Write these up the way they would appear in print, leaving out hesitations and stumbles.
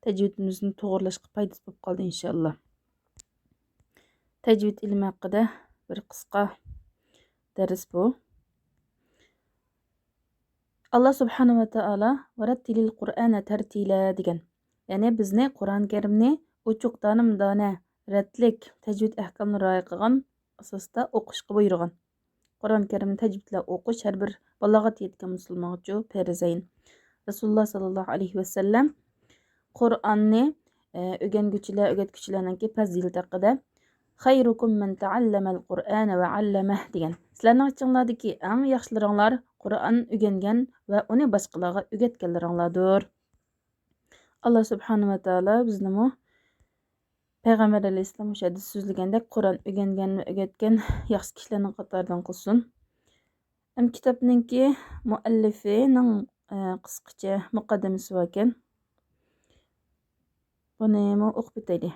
tajvidimizni to'g'rilashga foydasi bo'lib qoldi inshaalloh. Tajvid ilmi haqida bir qisqa dars bu. Allah subhanahu va taolo varattilil Qur'ana tartila degan. Ya'ni bizni Qur'on Karimni ochiq dona ratlik tajvid ahkomlarini rioya qilgan asosda o'qishga buyurgan. Qur'on Karimni tajvid bilan o'qish har bir balog'at yetgan musulmon uchun farz. Rasululloh sallallohu alayhi va sallam Qur'onni o'rgatuvchilarning fazilati haqida Xayrukum man ta'allamal Qur'ana va 'allamah degan. Sizlarning ichinglardagi eng yaxshilaringlar Qur'on o'rgangan va uni boshqalarga o'rgatganlaringlardir. Allah subhanahu va taolo bizni Payg'ambar alayhissalom o'sha hadis so'zlagandek Qur'on o'rgangan va o'rgatgan yaxshi kishilarning qatoridan qilsin. Kitobningki muallifining qisqacha muqaddimasi bor ekan. Buni o'qib o'taylik.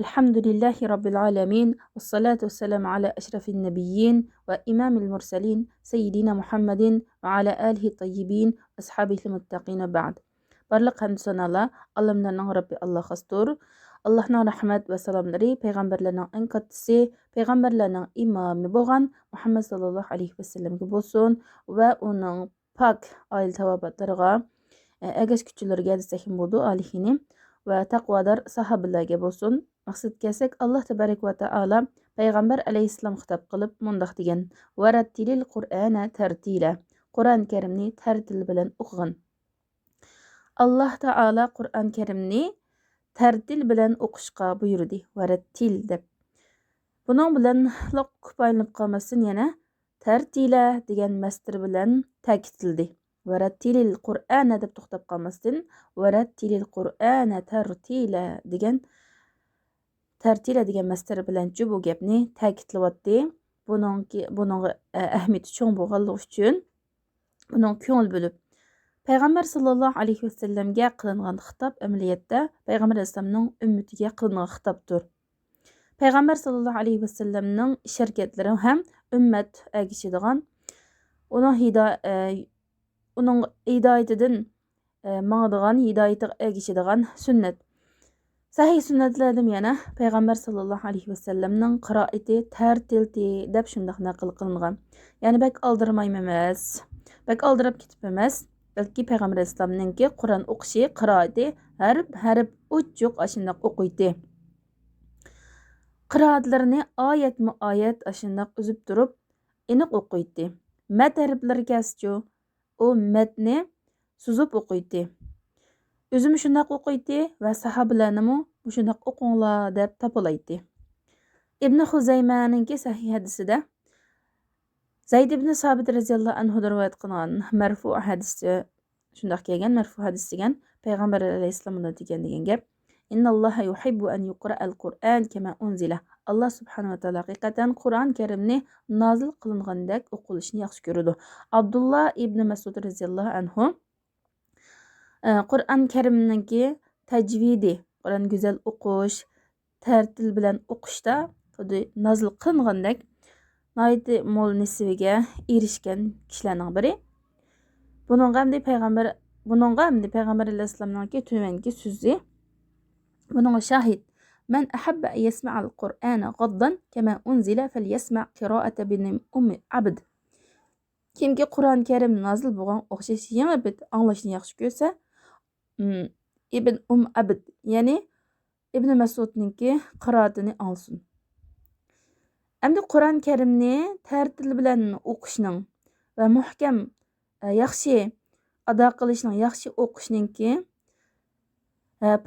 Alhamdulillahi Rabbil alamin vassalatu vassalamu ala ashrafin nabiyyin va imamil mursalin sayyidina Muhammadin va ala alihi tayyibin ashabihi muttaqin va ba'd. Barliq hamd sanolar Allohning Rabbi Allah xostur. Allohning rahmat va salomlari payg'ambarlarning eng kattasi, payg'ambarlarning imomi bo'lgan Muhammad sallallohu alayhi vasallamga bo'lsin va uning pok oila tavobatlariga agash kuchilariga desahim bo'ldi alihini va taqvodor sahobalarga bo'lsin. Maqsad kelsak Alloh tabarak va taolo payg'ambar alayhissalom xitob qilib mundoq degan: "Varattilil Qur'ana tartila." Qur'on Karimni tartil bilan o'qigan. Alloh taolo Qur'on Karimni tartil bilan o'qishga buyurdi. Varattil deb. Buning bilan ko'payinib qolmasin yana tartila degan masdar bilan ta'kidladi. Varattilil Qur'ana deb to'xtab qolmasdan varattilil Qur'ana tartila degan masdar bilan bu gapni ta'kidlayapti. Buning ahamiyati cho'ng bo'lganligi uchun buning ko'ngil bo'lib Payg'ambar sallallohu alayhi vasallamga qilingan xitob amaliyotda Payg'ambar alayhissalomning ummatiga qilingan xitobdir. Payg'ambar sallallohu alayhi vasallamning sharkatlari ham ummat agishadigan, uning hidoyatidan mangdigan, hidoyatiga agishadigan sunnat. Sahih sunnatlardan yana Payg'ambar sallallohu alayhi vasallamning qiroati tartilti deb shundoq naql qilingan. Ya'ni bak oldirmayman emas, bak oldirib ketib emas, balki Payg'ambar alayhissalomningki Qur'on o'qishi, qiroati harf uchuq ashundoq o'qiydi. Qiroatlarini oyat-oyat ashundoq uzib turib aniq o'qiydi. Mat harflari kaschu u matni suzib o'qiydi. O'zim shundoq o'qiydi va sahobalarni shundoq o'qinglar deb topalaydi. Ibn Xuzaymaningki sahih hadisida Zayd ibn Sabit radhiyallohu anhu rivoyat qilgan marfu hadisi shundoq kelgan, marfu hadis degan payg'ambar alayhissalom degan gap: "Innalloha yuhibbu an yuqra'al Qur'an kama unzila." Alloh subhanahu va taolo haqiqatan Qur'on Karimni nozil qilingandek o'qilishni yaxshi ko'radi. Abdullah ibn Mas'ud radhiyallohu anhu Qur'on Karimningki tajvidi, Qur'on go'zal o'qish, tartil bilan o'qishda xuddi nozil qilingandek noiti mo'l nisbiga erishgan kishilarning biri. Buningga hamda payg'ambar alayhissalomning tumangi so'zi buningga shahid: "Man ahabba an yasma'al Qur'ana ghaddan kama unzila falyasma' qira'ata bin Abd." Kimki Qur'on Karim nozil bo'lgan o'xshash yangi bit anglashni yaxshi ko'rsa, Ibn Abd, ya'ni Ibn Mas'udningki qiroatini olsin. Endi Qur'on Karimni tartil bilan o'qishning va muhkam yaxshi ado qilishning, yaxshi o'qishningki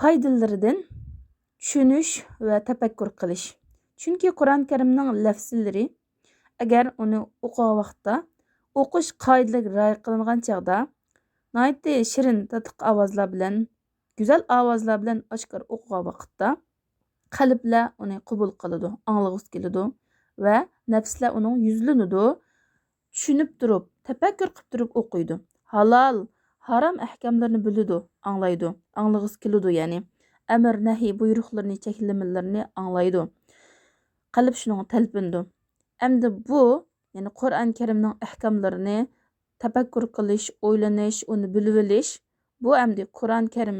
foydalaridan tushunish va tafakkur qilish. Chunki Qur'on Karimning lafzlari agar uni o'qigan vaqtda o'qish qoidalariga rioya qilingan chog'da noiti shirin tatiq ovozlar bilan, go'zal ovozlar bilan oshkor o'qigan vaqtda qalblar uni qabul qiladi, anglag'isi keladi va nafslar uning yuzlanadi, tushunib turib, tafakkur qilib turib o'qiydi. Halol, harom ahkamlarni biladi, anglaydi, anglag'isi keladi, ya'ni amr nahiy buyruqlarni, cheklamalarini anglaydi. Qalb shuning talpindi. Endi bu, ya'ni Qur'on Karimning ahkamlarini tafakkur qilish, o'ylanish, uni bilib olish, bu endi Qur'on Karim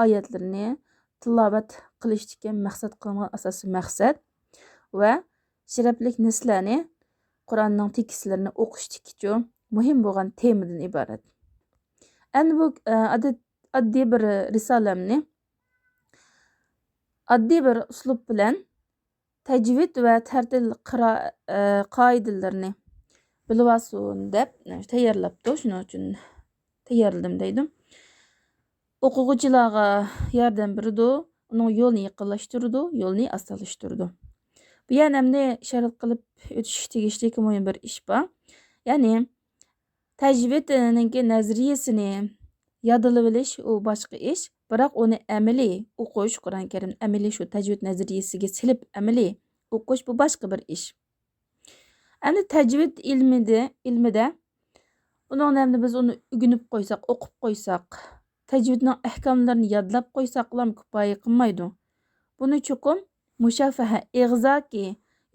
oyatlarini tilovat qilishga maqsad qilingan asosiy maqsad va sharaflik nislarni Qur'onning tekislarini o'qishdiki muhim bo'lgan temadan iborat. Endi bu oddiy bir risolamni oddiy bir uslub bilan tajvid va tartil qoidalarini bilib olsin deb tayyorlabdi. Shuning uchun tayyorladim deydim. O'quvchilarga yordam berdi, uning yo'lini yaqinlashtirdi, yo'lini osonlashtirdi. Bu yana hamda ishorat qilib o'tish tegishli muhim bir ish bor. Ya'ni tajvidning nazariyasini yodlab olish u boshqa ish, biroq uni amaliy o'qish, Qur'oni Karim amaliy shu tajvid nazariyasiga silib amaliy o'qish bu boshqa bir ish. Endi tajvid ilmida uning namni biz uni o'rganib qo'ysak, o'qib qo'ysak, tajvidning ahkomlarini yodlab qo'ysak ham kifoya qilmaydi. Buni chuqur mushafaha, ig'zoki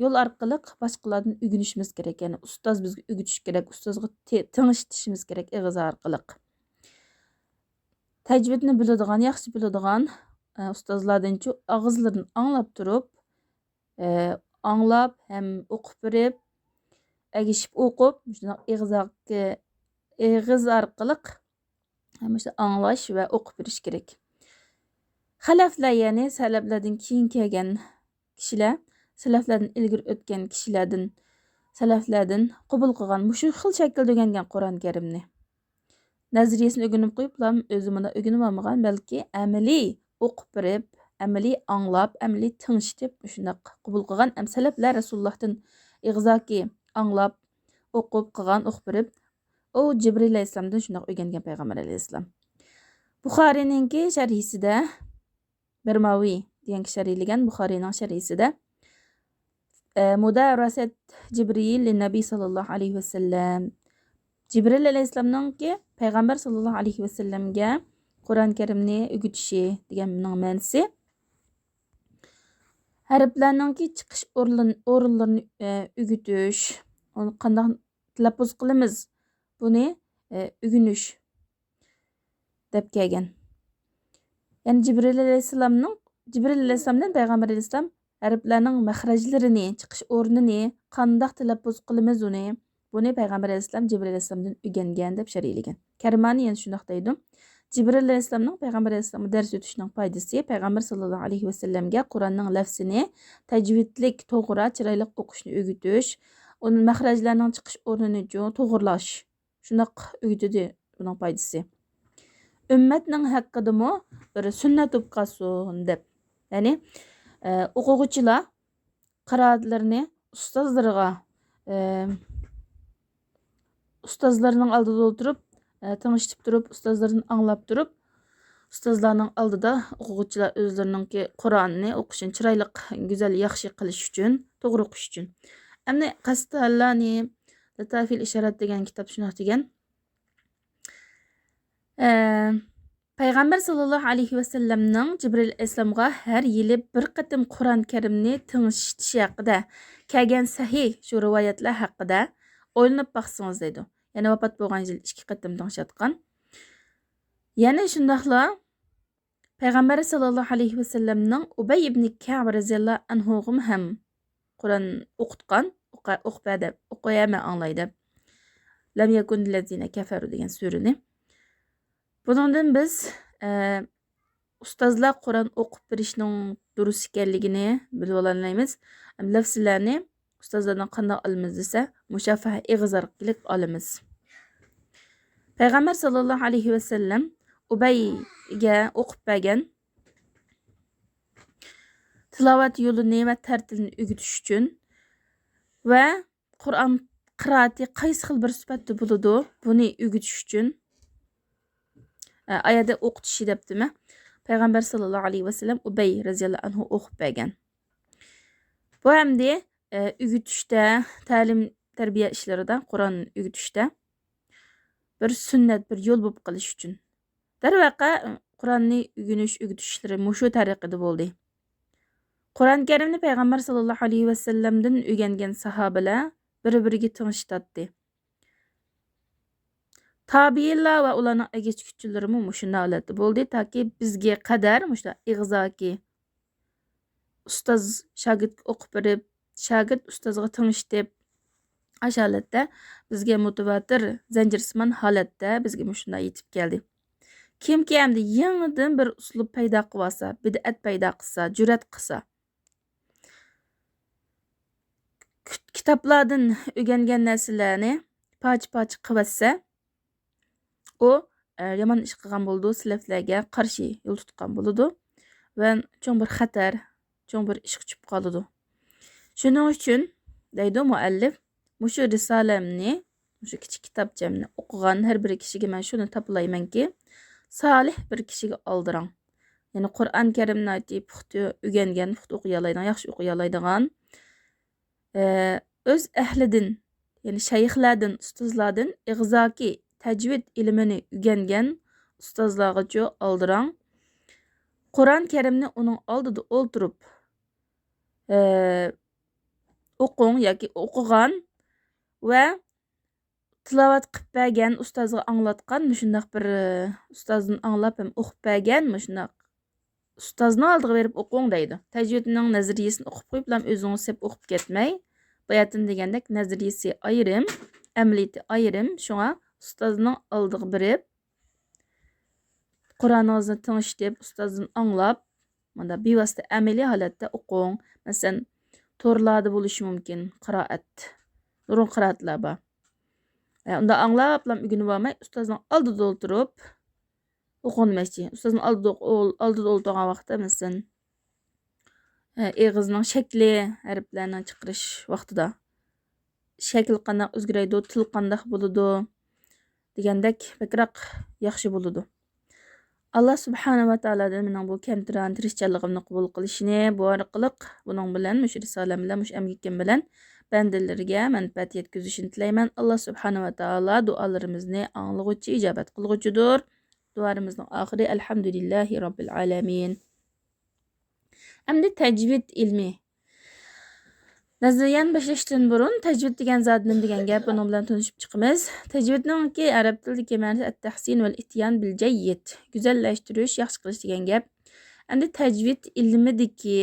yo'l orqali boshqalardan o'rganishimiz kerak. Ya'ni ustoz bizga o'rgatish kerak, ustozga tanishtirishimiz kerak ig'zo orqali. Tajvidni biladigan, yaxshi biladigan ustozlardan-chi og'izlarini anglab turib, anglab ham o'qib berib, agishib o'qib, shuna ig'iz orqali anglash va o'qib berish kerak. Xalaflar, ya'ni salaflardan keyin kelgan kishilar, salaflardan ilgari o'tgan kishilardan, salaflardan qabul qilgan shu xil shaklda o'rgangan Qur'oni Karimni. Nazariyasini o'rganib qo'yib, o'zi mana o'rganib olmagan, balki amaliy o'qib berib, amaliy anglab, amaliy tinchitib shunday qabul qilgan salaflar Rasulullohdan ig'zoki anglab, o'qib qilgan, o'qib berib, u Jibril alayhisalomdan shunday o'rgangan payg'ambar alayhisalom. Buxoriyninki sharhisida Birmaviy degan sharhlaygan Buxoriyning sharhisida Mudarasat Jibril nabiy sallallohu alayhi vasallam, Jibril alayhisalomning payg'ambar sallallohu alayhi vasallamga Qur'oni Karimni o'rgatishi deganning ma'nosi harflarning chiqish o'rinlarini o'rgatish, uni qanday talaffuz qilamiz, buni o'rganish deb kelgan. Ya'ni Jibril alayhisalomdan payg'ambar alayhisalom harflarning maxrajlarini, chiqish o'rnini qanday talaffuz qilamiz buni payg'ambar alayhisalom Jibril alayhisalomdan o'rgangan deb sharhlagan. Karmani yana shunday deydi. Jibril alayhisalomning payg'ambar alayhisalomga dars o'tishining foydasi payg'ambar sallallohu alayhi vasallamga Qur'onning lafzini tajvidlik, to'g'ri, chiroyli o'qishni o'rgatish, uni maxrajlarning chiqish o'rnini to'g'irlash, shunday o'rgatadi buning foydasi. Ummatning haqqidami bir sunnat bo'lib qolsin deb. Ya'ni o'quvchilar qiroatlarini ustozlarining oldida o'tirib, tanishib turib, ustozlardan anglab turib, ustozlarning oldida o'quvchilar o'zlarining Qur'onni o'qishini chiroyli, go'zal, yaxshi qilish uchun, to'g'ri o'qish uchun. Endi Qastalani Latafil ishorat degan kitob shunday degan. Payg'ambar sallallohu alayhi vasallamning Jibril alayhisalomga har yili bir qatim Qur'oni Karimni tinglatishi haqida kelgan sahih shu rivoyatlar haqida o'ylanib baqsangiz deydi. Ya'ni vafot bo'lgan yil 2 qatim tinglashgan. Yana shundaqla Payg'ambar sallallohu alayhi vasallamning Ubay ibn Ka'b radhiyallohu anhu ham Qur'on o'qitgan, o'qibadi, o'qiyama anglaydi. Lam yakun allazina kafaru degan surani. Bundan biz ustozlar Qur'on o'qib berishning durust ekanligini bilib olamiz. Lafzlarni ustozlardan qanday olamiz desa, mushafaha ig'iz orqali olamiz. Payg'ambar sallallohu alayhi vasallam Ubayga o'qib bergan tilovat yo'lini va tartilini o'rgatish uchun va Qur'on qiroati qaysi xil bir sifatda bo'ladi, buni o'rgatish uchun oyatda o'qitishi debdimi? Payg'ambar sallallohu alayhi vasallam Ubay radhiyallohu anhu o'qib bergan. Bu hamda o'rgatishda, ta'lim, tarbiya ishlarida, Qur'on o'rgatishda bir sunnat, bir yo'l bo'lib qolish uchun. Darvaqa Qur'onni o'rgatishlari shu tariqada bo'ldi. Qur'oni Karimni payg'ambar sallallohu alayhi vasallamdan o'rgangan sahobalar bir-biriga tanishtirdi. Tabiinlar va ularning egechkichilari mushunda holatda bo'ldi, toki bizga qadar mushunda ig'zoki ustoz shogirdga o'qib berib, shogird ustozga tinglashib, ash holatda bizga mutavatir zanjirsimon holatda bizga mushunda yetib keldi. Kimki endi yangidan bir uslub paydo qilib olsa, bid'at paydo qilsa, jur'at qilsa, kitoblardan o'rgangan narsalarni poch-poch qilsa, u yomon ish qilgan bo'ldi, silaflarga qarshi yo'l tutgan bo'ladi va cho'ng bir xatar, cho'ng bir ish chiqib qoladi. Shuning uchun deydi muallif, mushu risolamni, mushu kichik kitobchamni o'qigan har bir kishiga men shuni toplaymanki, solih bir kishiga oldirang. Ya'ni Qur'on Karimni aytib, puxta o'rgangan, puxta o'qiy oladigan, yaxshi o'qiy oladigan, o'z ahlidan, ya'ni shayxlardan, ustozlardan ig'zoki tajvid ilmini o'rgangan ustozlarga oldirang. Qur'on Karimni uning oldida o'ltirib o'qing yoki o'qigan va tilovat qilib bergan, ustozga anglatgan, shundoq bir ustozdan anglab ham o'qib bergan, shundoq ustozni oldiga berib o'qing deydi. Tajvidning nazariyasini o'qib qo'yib bilan o'zingiz hep o'qib ketmay, bayatın degandek nazariyasi ayrim, amaliyati ayrim. Shunga ustozning oldiga berib Qur'oningizni tinglashib, ustozdan anglab, mana bevosita amaliy holatda o'qing. Masalan, to'rlarda bo'lishi mumkin qiroat. Nurun qiroatlar bor. Unda anglab bilan o'rganib olmay, ustozning oldida o'tirib o'qing demoqchi. Ustozning oldida o'tirgan vaqtda masalan, eg'izning shakli, harflarni chiqarish vaqtida shakl qanday o'zgaraydi, til qanday bo'ladi degandek bakroq yaxshi bo'ladi. Allah subhanahu va taolodan mening bu kamtiran tirishchanligimni qabul qilishini, bu orqali buning bilan mush risolam bilan, mush amgikim bilan bandalarga manfaat yetkazishini tilayman. Allah subhanahu va taolo duolarimizni anglag'uchi, ijobat qilg'uchidir. Duoimizning oxiri alhamdulillahi robbil alamin. Endi tajvid ilmi. Nazariyan boshlashdan burun tajvid degan zot nima degan gap, buning bilan tanishib chiqamiz. Tajvidningki arab tilidagi ma'nosi at-tahsin val ityan bil jayyid, go'zallashtirish, yaxshi qilish degan gap. Endi tajvid ilmidagi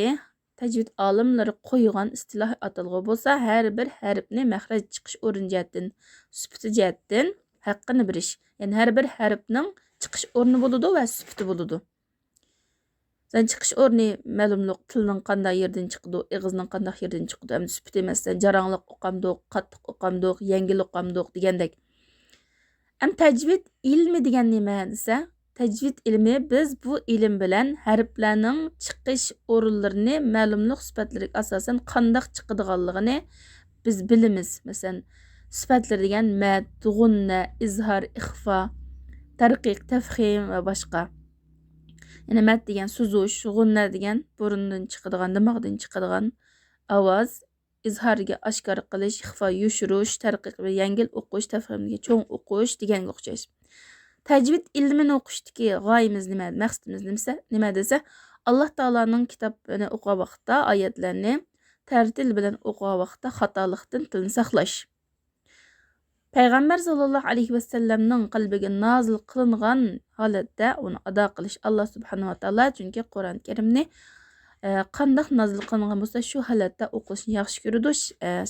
tajvid olimlari qo'ygan istiloh atalg'i bo'lsa, har bir harfni maxraj chiqish o'rin jihatdan, sifati jihatdan haqqini bilish. Ya'ni har bir harfning chiqish o'rni bo'ladi va sifati bo'ladi. Sen chiqish o'rni ma'lumliq, tilning qanday yerdan chiqdi, eg'izning qanday yerdan chiqdi, ham sifati masalan jaranglik o'qamdiq, qattiq o'qamdiq, yengil o'qamdiq degandek. Am tajvid ilmi degan nima desa, tajvid ilmi biz bu ilm bilan harflarning chiqish o'rinlarini ma'lumliq sifatlariga asosan qanday chiqadiganligini biz bilamiz. Masalan, sifatlar degan mad, g'unna, izhor, ixfa, tarqiq, tafhim va boshqa. Yani mad degan suzush, g'unna degan burundan chiqadigan, dimog'dan chiqadigan ovoz, izhorga oshkor qilish, ixfa yushirish, tarqiq va yengil o'qish, tafhimga cho'ng o'qish deganga o'xshash. Tajvid ilmini o'qishdagi g'oyamiz nima, maqsadimiz nima desa, Alloh taolaning kitobini o'qigan vaqtda oyatlarni tartil bilan o'qigan vaqtda xatolikdan tilni saqlash. Payg'ambar sallallohu alayhi vasallamning qalbiga nozil qilingan holatda uni ado qilish. Alloh subhanahu va taolo chunki Qur'on Karimni qandoq nozil qilingan bo'lsa, shu holatda o'qishni yaxshi ko'radi.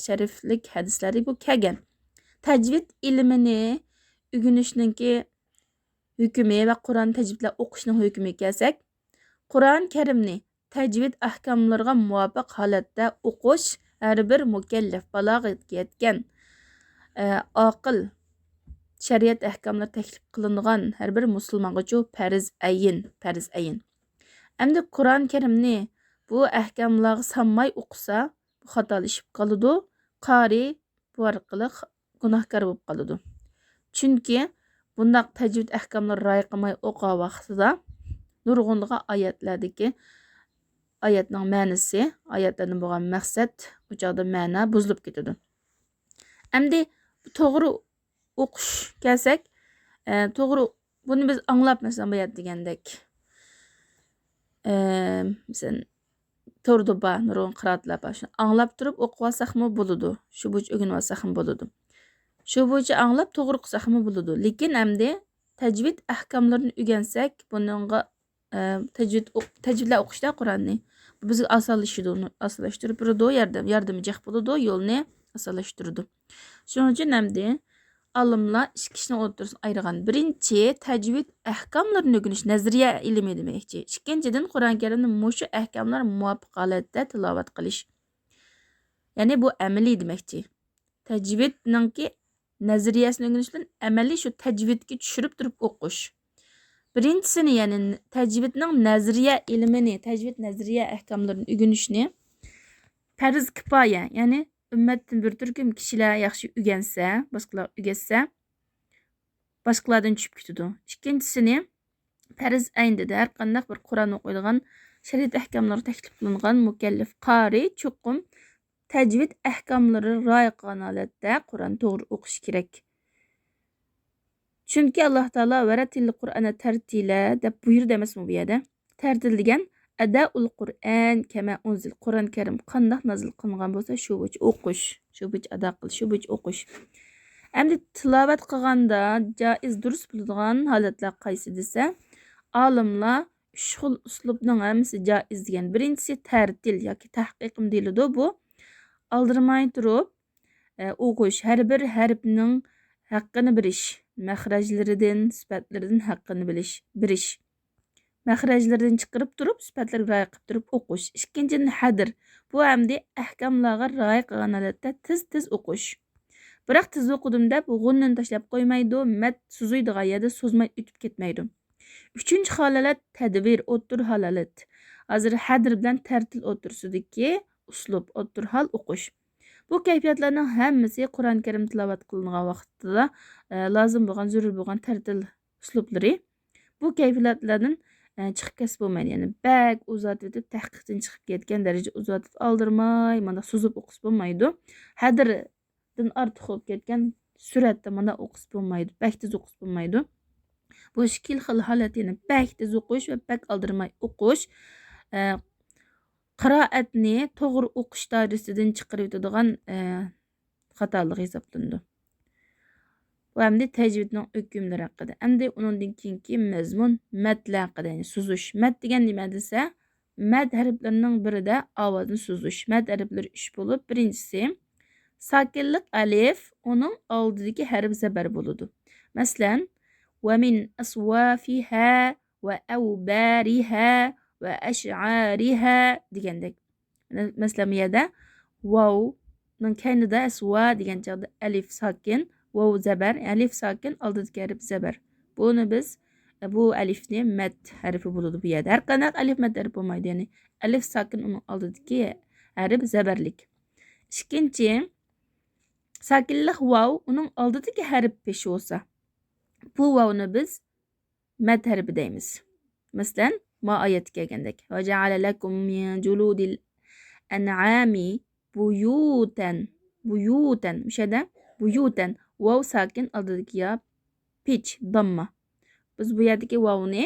Shariflik hadislarda bu kelgan. Tajvid ilmini o'rganishningki hukmi va Qur'on tajvidlar o'qishning hukmiga kelsak, Qur'on Karimni tajvid ahkomlariga muvofiq holatda o'qish har bir mukallaf balog'atga yetgan aql shariat ahkomlari taklif qilingan har bir musulmonga farz ayin. Endi Qur'on Karimni bu ahkomlarga sanmay o'qisa, bu xatolashib qoladi. Qari bu orqali gunohkor bo'lib qoladi. Chunki bundaq tajvid ahkomlari rioya qilmay o'qigan vaqtida nurg'unligan oyatlardagi oyatning ma'nosi, oyatlardan bo'lgan maqsad, bu joyda ma'no buzilib ketadi. Endi to'g'ri o'qish kelsak, to'g'ri buni biz anglab masalan bayat degandek. Masalan, to'rda ba nurg'un qiroatlar bor. Shuni anglab turib o'qib olsakmi bo'ladi. Shu bo'yicha o'rganib olsak ham bo'ladi. Shu bo'yicha anglab to'g'ri qilsaqmi bo'ladi. Lekin hamda tajvid ahkamlarini o'rgansak, buningga tajvidlar o'qishda Qur'onni bu bizga osonlashtirib turadi, yordamchi bo'ladi, yo'lni osonlashtiradi. Shuning uchun hamda olimlar ikki ishni o'rtasida ayirgan. Birinchi tajvid ahkamlarini o'rganish nazariya ilmi demakchi. Ikkinchidan Qur'on Karimni mushu ahkamlar muvofiq holatda tilovat qilish. Ya'ni bu amaliy demakchi. Tajvidninki nazariyasini o'rganish bilan amaliy shu tajvidga tushirib turib o'qish. Birinchisini ya'ni tajvidning nazariya ilmini, tajvid nazariya ahkamlarini o'rganishni farz kifoya, ya'ni ummatdan bir turkum kishilar yaxshi o'rgansa, boshqalar o'rgatsa, boshqalardan tushib ketadi. Ikkinchisini farz ayndida har qanday bir Qur'on o'qiydigan, shariat ahkamlari taklif qilingan mukallaf qori cho'qim tajvid ahkamlari rioya qilgan holatda Qur'on to'g'ri o'qish kerak. Chunki Alloh taolo varatil Qur'ana tartila deb buyurdi emasmi bu yerda? Tartil degan adaul Qur'an kama unzil. Qur'on Karim qandoq nozil qilingan bo'lsa, shu bo'yicha o'qish, shu bo'yicha ado qilish, shu bo'yicha o'qish. Endi tilovat qilganda joiz durust bo'ladigan holatlar qaysi desa, olimlar uch xil uslubning hammasi joiz degan. Birinchisi tartil yoki tahqiqim deyiladi bu. Aldırmay turib o'qish, har bir harfning haqqini bilish, mahrajlaridan, sifatlaridan haqqini bilish. Mahrajlaridan chiqarib turib, sifatlarga rioya qilib turib o'qish. Ikkinchidan hadr. Bu hamda ahkamlarga rioya qilgan holatda tez o'qish. Biroq tez o'qidim deb g'unnini tashlab qo'ymaydi, mat suzuydigan yerda so'zmay o'tib ketmaydi. Uchinchi holat tadbir, o'ttir holat. Hozir hadr bilan tartil o'tirsidiki, uslub, o'ttir hol o'qish. Bu kayfiyatlarning hammasi Qur'on Karim tilovat qilingan vaqtida lozim bo'lgan, zarur bo'lgan tartil uslublari. Bu kayfiyatlardan chiqib kesib bo'lmaydi. Ya'ni bak uzatib etib tahqiqdan chiqib ketgan daraja uzatib oldirmay, mana suzib o'qis bo'lmaydi. Hadrdan ortiq bo'lib ketgan suratda mana o'qis bo'lmaydi, bak tez o'qis bo'lmaydi. Bu ikki xil holat, ya'ni bak tez o'qish va bak oldirmay o'qish qiroatni to'g'ri o'qish doirasidan chiqarib o'tadigan xatolik hisoblanadi. Bu hamda tajvidning hukmlari haqida. Endi undan keyingi mazmun matlar haqida, ya'ni suzish. Mat degan nima desa, mad harflarining birida ovozni suzish. Mad harflari 3 bo'lib, birinchisi sakinlik alif, uning oldidagi harf zabar bo'ladi. Masalan, va min aswafiha va awbariha va ash'ariha degandek. Masalan, bu yerda vav ning kaynida aswa degan chog'da alif sakin, vav zabar, alif sakin, oldidagi harf zabar. Buni biz bu alifni mad harfi bo'ladi bu yerda. Har qanday alif mad harfi bo'lmaydi, ya'ni alif sakin uning oldidagi harf zabarlik. Ikkinchi sakinlik vav uning oldidagi harf pesh bo'lsa, bu vavni biz mad harfi deymiz. Masalan, ma oyatga kelgandek va ja'ala lakum min juludil an'ami buyutan o'shada buyutan vav sakin oldidagi ya pitch damma. Biz bu yerdagi vavni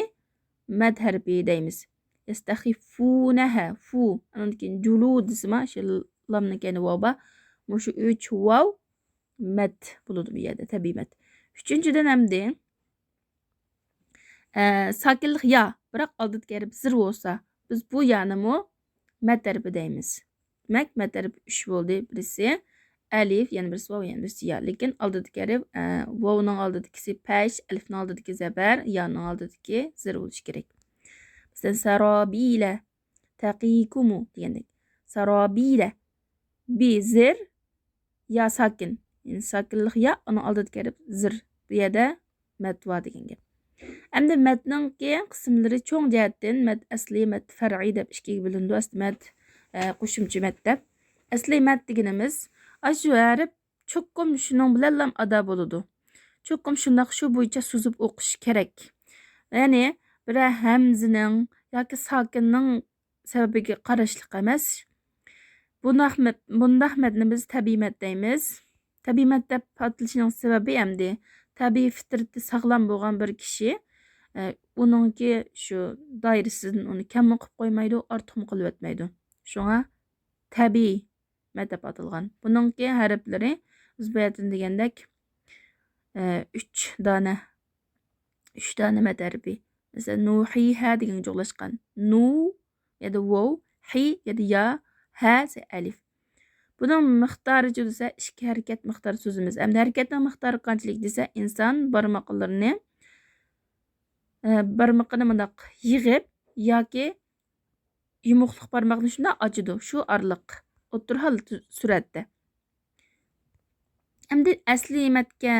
mad harfi deymiz. Yastaxifunaha fu anki julud isma shu lamni kani vava mushu 3 vav mad bo'ladi bu yerda tabiiy mad. Uchinchidan hamda sakinlik ya biroq oldidagi harf zir bo'lsa, biz bu yanimi mad harfi deymiz. Demak, mad harfi 3 bo'ldi. Birisi alif, yani birisi vav, yani birisi ya. Lekin oldidagi harf vavning oldidagisi pash, alifning oldidagi zabar, yaning oldidagi zir bo'lishi kerak. Masalan, sarabila taqikumu degandek. Sarabila bi zir ya sakin. Yani sakinlik ya, uning oldidagi harf zir. Bu yerda mad va degan gap. Endi matningki qismlari cho'ng jihatdan mad asli, mad far'iy deb ikkiga bo'linadi. Asli mad qo'shimcha mad deb. Asli mad deganimiz shu harf cho'qim shuning bilan ham ado bo'ladi. Cho'qim shundoq shu bo'yicha suzib o'qish kerak. Ya'ni bir hamzining yoki sokinning sababiga qarashliq emas. Bundaq matni biz tabiiy mad deymiz. Tabiiy mad deb atilishining sababi hamda tabiiy fitrati sog'lom bo'lgan bir kishi uningki shu doirasidan uni kammi qilib qo'ymaydi, ortiqmi qilib o'tmaydi. Shunga tabiiy mad deb atalgan. Buningki harflari biz bu yerda degandek 3 dana 3 dana mad harfi. Mesela nuhiha degan joylashgan. Nu ya da wow, hi ya da ya, ha alif. Bunun miqdori desa 2 harakat miqdori so'zimiz. Endi harakatning miqdori qanchalik desa, inson barmoqlarini barmoqini mundaq yig'ib yoki yumuqliq barmoqni shunday ochidi. Shu orliq o'tir hol suratda. Endi asli matga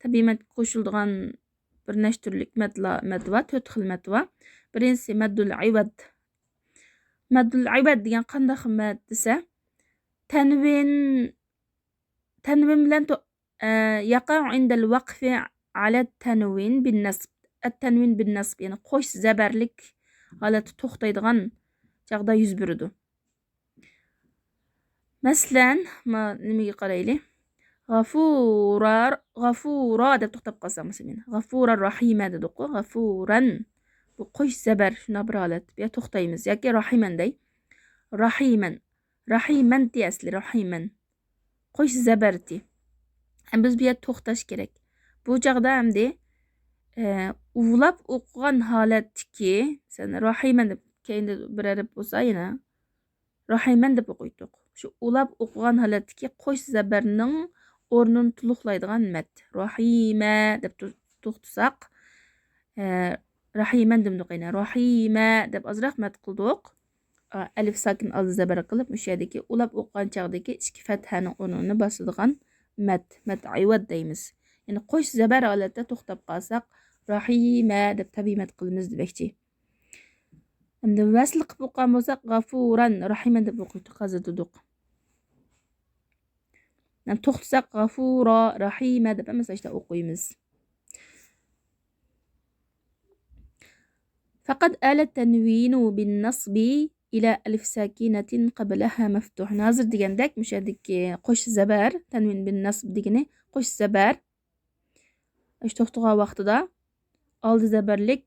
tabiiy matga qo'shiladigan bir nechta turlik mad va 4 xil mad va. Birinchisi maddul ivad. Maddul ivad degan qanday mad desa, tanvin bilan yaqa'u indal waqfi ala tanvin bin nasb. At-tanvin bin nasb yani qo'sh zabarlik holati to'xtaydigan chaqda yuz beradi. Masalan, nimaga qaraylik? G'afura deb to'xtab qolsam masalan, g'afura rahima dedik. G'afuran bu qo'sh zabar shuna bir holat. Bu to'xtaymiz yoki rahimanday. Rahiman ti asli rahiman. Qo'sh zabarti. Biz bu yerda to'xtash kerak. Bu chaqda hamda uvlab o'qigan holatdagi, masalan, rahiman deb keyinda bir arab bo'lsa, yana rahiman deb o'qiydik. Shu ulab o'qigan holatdagi qo'sh zabarning o'rnini to'liqlaydigan mad. Rahima deb to'xtasak, rahiman deb o'qiyna. Rahima deb ozroq mad qildik. Alif sakin oldi zabar qilib, o'sha yerdagi ulab o'qigan chaqdagi ikki fathaning o'rnini bosadigan mad ivad deymiz. Yani qo'sh zabar holatda to'xtab qolsak, rahima deb tabiiy mad qilamiz demakchi. Endi vasl qilib o'qigan bo'lsak, g'afuran rahiman deb o'qiydik, hozir dedik. To'xtasak, g'afura rahima deb masalan o'qiymiz. Faqat ala tanwinu bin nasbi ila alif sakinatin qablaha maftuh. Hozir degandek, mushadiki qo'sh zabar, tanvin bin nasb degani qo'sh zabar. To'xtagan vaqtida oldi zabarlik,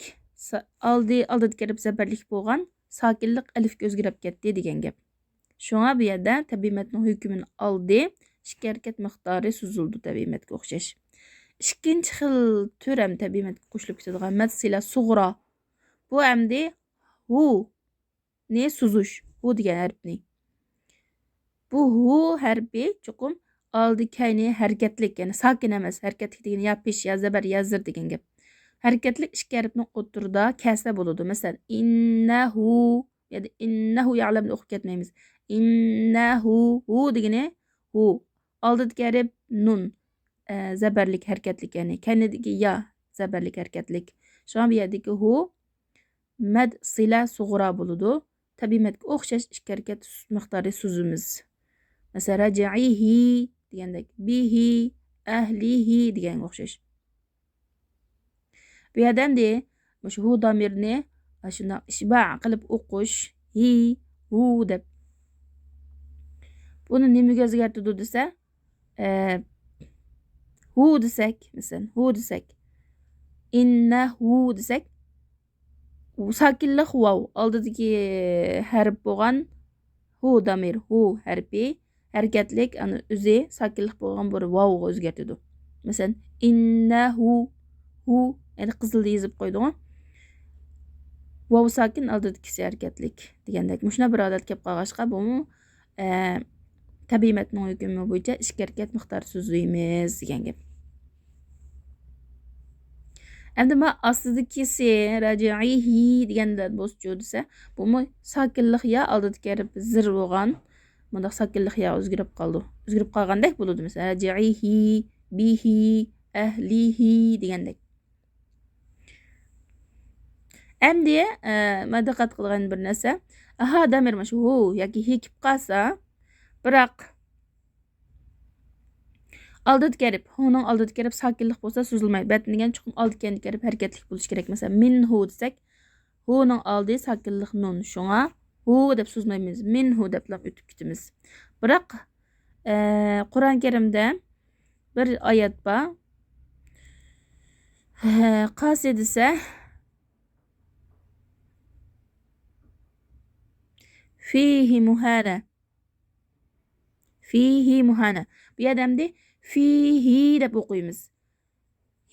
oldida kelib zabarlik bo'lgan sokinlik alifga o'zgarib ketdi degan gap. Shunga bu yerda tabiiy matning hukmini oldi, ikki harakat miqdori suzildi tabiiy matga o'xshash. Ikkinchi xil tur ham tabiiy matga qo'shilib ketadigan mad sila sug'ro. Bu hamda hu ne suzush, hu degan harfni. Bu hu harfi chuqum oldi kayni harakatlik, ya'ni sokin emas, harakatlik degani ya pesh, ya zabar, ya zir degan gap. Hareketlik ikki harfning o'tirida kasra bo'ladi. Masalan, innahu ya da innahu ya'lam o'qib ketmaymiz. Innahu hu degani hu. Oldidagi harf nun, zabarlik harakatlik, ya'ni kanidagi ya zabarlik harakatlik. Shu bu yerdagi hu mad sila sug'ra bo'ladi. Tabiiy matga o'xshash ikki harakat miqdori suzimiz. Masalan, rajihi degandek, bihi, ahlihi deganga o'xshash. Bu yerdan de shu hu damirni shuna ishba' qilib o'qish, hi, hu deb. Buni nimaga o'zgartirdi desa, hu desak, masalan, hu desak, innahu desak, sokinlik vav oldidagi harf bo'lgan hu damir, hu harfi harakatlik ana o'zi sokinlik bo'lgan bir vavga o'zgartirdi. Masalan, innahu hu yani qizilda yozib qo'ydim. Vav sokin oldidagisi harakatlik degandek. Shuna bir holat kelib qolg'ashqa bu tabiiy matning hukmi bo'yicha ikki harakat miqdori so'zlaymiz degan gap. Endi ma ostidagisi rajihi degandan bo'schu desa, bu sokinlik ya oldidagi harf zir bo'lgan. Bunda sokinlik ya o'zgarib qoldi. O'zgarib qolgandek bo'ladi. Masalan, rajihi, bihi, ahlihi degandek. Endi ma diqqat qilgan bir narsa, aha damir mana shu hu yoki hi kelib qolsa, biroq oldidagi kelib, huning oldidagi kelib sokinlik bo'lsa so'zilmaydi. Batnigan chuqur oldidagi kelib harakatlik bo'lish kerak. Masalan, minhu desak, huning oldi sokinlik nun. Shunga hu deb so'zmaymiz. Minhu deb o'tib ketamiz. Biroq Qur'on Karimda bir oyat bor. Qasi desa fihi muhana. Fihi muhana. Bu yerdamda fihi deb o'qiymiz.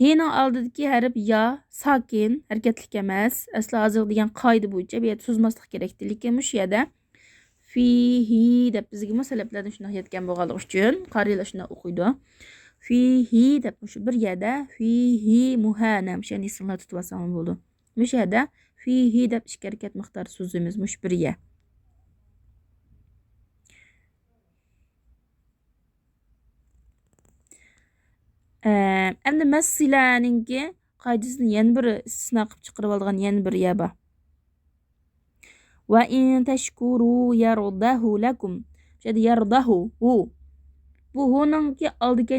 H'nin aldidagi harf ya sakin, hareketlik emas. Asli hozir degan qoida bo'yicha bu yerda so'zmaslik kerakdi, lekin mush yerda fihi deb bizga musallablardan shunday aytgan bo'lganligi uchun qarilar shunday o'qiydi. Fihi deb shu bir yerda fihi muhana shuni ismlar tutib olsam bo'ldi. Mush yerda fihi deb ikki harakat miqdor so'zimiz mush bir yer. Endi massilaninki qoidasini yana bir istisno qilib chiqarib olgan yana bir yer bor. Va in tashkuru yardahu lakum. Şöyle yardahu hu. Bu hu'ningki oldiga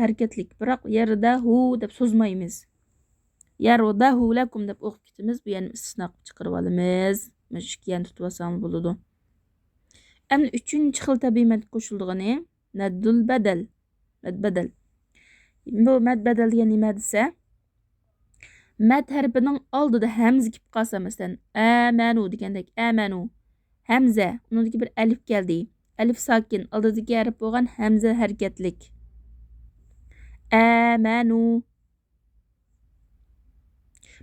harakatlik, biroq yardahu deb so'zmaymiz. Yardahu lakum deb o'qib ketamiz. Bu yana istisno qilib chiqarib olamiz. Mana shu yana tutib olsam bo'ladi. Endi 3-chi xil tabiiy mad qo'shildigani maddul badal. Mad badal. Bu mad badal degan nima desa? Mad harfining oldida hamza kelib qolsa, masalan, amanu degandek, amanu. Hamza, uningga bir alif keldi. Alif sakin, oldidagi harf bo'lgan hamza harakatlik. Amanu.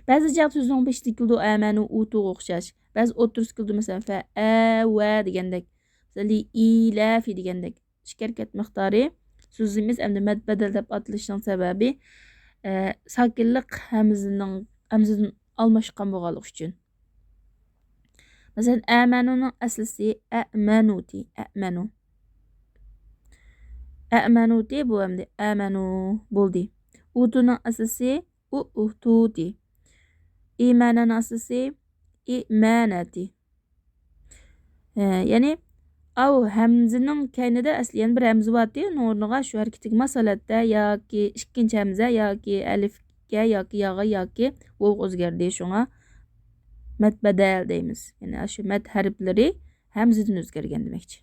Ba'zi joyda so'zning beshida keldi amanu utuga o'xshash. Ba'zi o'ttiris keldi, masalan, fa awa degandek. Masalan, ilafi degandek. Ikki harakat miqdori so'zimiz endi mad badal deb atilishining sababi sakinlik hamzadan almashgan bo'lganligi uchun. Masalan, amanuning aslisi a'manuti, a'manu. A'manuti bu endi amanu bo'ldi. Utuning aslisi ututi. İmanın aslisi imanati. Yani av hamzının kaynida asliyan bir hamza vardı. O'rniga shu harakatga masalatda yoki ikkinchi hamza yoki alifga yoki yaga yoki vav o'zgardi. Shunga mad badal deymiz. Yani shu mad harflari hamzadan o'zgargan demakchi.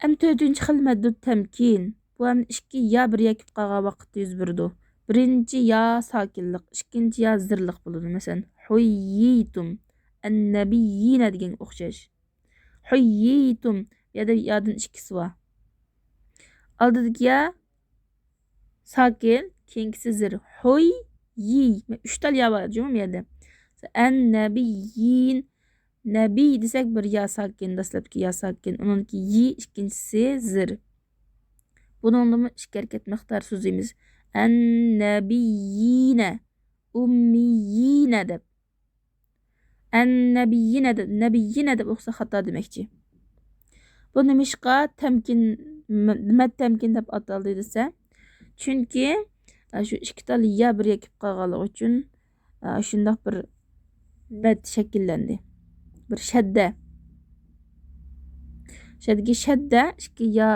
Ham 4-chi xil maddut tamkin. Bu ham ikki ya bir yakib qolgan vaqtda yuz berdi. Birinchi ya sakinlik, ikkinchi ya zirlik bo'ladi. Masalan, huyyitum annabiyina degan o'xshash. Huyyitum ya da yadan ikkisi bor. Oldidagi ya sakin, keyingisi zir. Huyyi. 3 tal ya bor jumla yerda. Annabiyyin nabiy desak bir ya sakin, dastlabki ya sakin, uningki yi, ikkinchisi zir. Buningda ikki harakat miqdor so'zimiz. An-nabiyyina ummiyina deb. An-nabiyyina deb, nabiyyina deb o'qsa xato demakchi. Bu nimishqa tamkin, mad tamkin deb ataldi desa, chunki shu ikki tal ya bir kelib qolganligi uchun shundoq bir mad shakllandi. Bir shadda. Shadga shadda ikki ya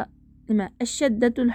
nima? Ash-shaddatul